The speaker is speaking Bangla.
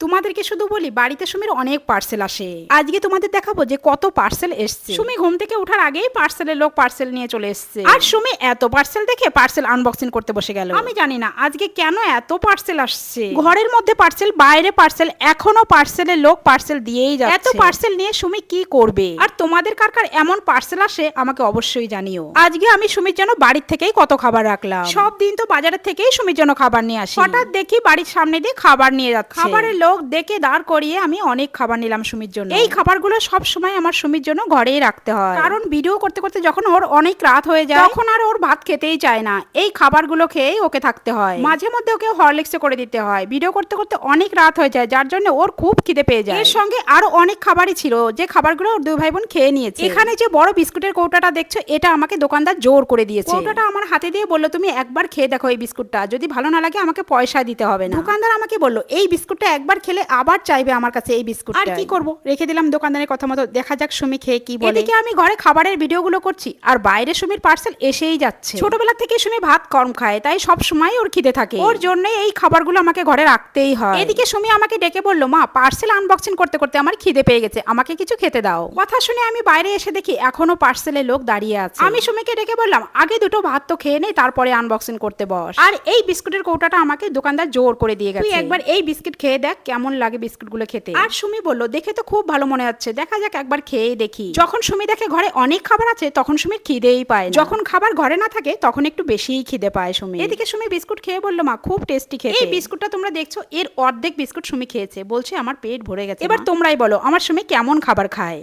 তোমাদেরকে শুধু বলি বাড়িতে সুমির অনেক পার্সেল আসে। আজকে তোমাদের দেখাবো যে কত পার্সেল এসছে। সুমি ঘুম থেকে ওঠার আগেই পার্সেলের লোক পার্সেল নিয়ে চলে এসছে। আর সুমি এত পার্সেল দেখে পার্সেল আনবক্সিং করতে বসে গেল। আমি জানি না আজকে কেন এত পার্সেল আসছে। ঘরের মধ্যে পার্সেল, বাইরে পার্সেল, এখনো পার্সেলের লোক পার্সেল দিয়েই যাচ্ছে। এত পার্সেল নিয়ে সুমি কি করবে? আর তোমাদের কার কার এমন পার্সেল আসে আমাকে অবশ্যই জানিও। আজকে আমি সুমির জন্য বাড়ির থেকেই কত খাবার রাখলাম। সব দিন তো বাজারের থেকেই সুমির জন্য খাবার নিয়ে আসি। হঠাৎ দেখি বাড়ির সামনে দিয়ে খাবার নিয়ে যাচ্ছে। খাবারের লোক দেখে দাঁড় করিয়ে আমি অনেক খাবার নিলাম সুমির জন্য। এই খাবারগুলো সব সময় আমার সুমির জন্য ঘরেই রাখতে হয়, কারণ ভিডিও করতে করতে যখন ওর অনেক রাত হয়ে যায় তখন আর ওর ভাত খেতেই চায় না। এই খাবারগুলো খেয়েই ওকে থাকতে হয়। মাঝে মধ্যে ওকে হরলিক্সে করে দিতে হয়। ভিডিও করতে করতে অনেক রাত হয়ে যায়, যার জন্য ওর খুব খিদে পেয়ে যায়। এর সঙ্গে আরো অনেক খাবারই ছিল, যে খাবারগুলো ওর দুই ভাই বোন খেয়ে নিয়েছে। এখানে যে বড় বিস্কুটের কৌটাটা দেখছো, এটা আমাকে দোকানদার জোর করে দিয়েছে। কৌটাটা আমার হাতে দিয়ে বললো, তুমি একবার খেয়ে দেখো এই বিস্কুটটা, যদি ভালো না লাগে আমাকে পয়সা দিতে হবে না। দোকানদার আমাকে বললো এই বিস্কুটটা একবার খেলে আবার চাইবে আমার কাছে এই বিস্কুট। আর কি করব, রেখে দিলাম দোকানদারের কথা মতো। দেখা যাক সুমি খেয়ে কি বলে। এদিকে আমি ঘরে খাবারের ভিডিওগুলো করছি আর বাইরে সুমির পার্সেল এসেই যাচ্ছে। ছোটবেলা থেকে সুমি ভাত কম খায়, তাই সব সময় ওর খিদে থাকে। ওর জন্যই এই খাবারগুলো আমাকে ঘরে রাখতেই হয়। এদিকে সুমি আমাকে ডেকে বললো, মা পার্সেল আনবক্সিং করতে করতে আমার খিদে পেয়ে গেছে, আমাকে কিছু খেতে দাও। কথা শুনে আমি বাইরে এসে দেখি এখনো পার্সেলের লোক দাঁড়িয়ে আছে। আমি সুমিকে ডেকে বললাম, আগে দুটো ভাত তো খেয়ে নেই, তারপরে আনবক্সিং করতে বস। আর এই বিস্কুটের কৌটাটা আমাকে দোকানদার জোর করে দিয়ে গেছে, তুই একবার এই বিস্কুট খেয়ে দেখ কেমন লাগে বিস্কুটগুলো খেতে। আর সুমি বলল, দেখে তো খুব ভালো মনে হচ্ছে, দেখা যাক একবার খেয়ে দেখি। যখন সুমি দেখে ঘরে অনেক খাবার আছে তখন সুমির খিদেই পায় না। যখন খাবার ঘরে না থাকে তখন একটু বেশিই খিদে পায় সুমি। এদিকে সুমি বিস্কুট খেয়ে বলল, মা খুব টেস্টি খেতে। এই বিস্কুটটা তোমরা দেখছো, এর অর্ধেক বিস্কুট সুমি খেয়েছে, বলছে আমার পেট ভরে গেছে। এবার তোমরাই বলো আমার সুমি কেমন খাবার খায়।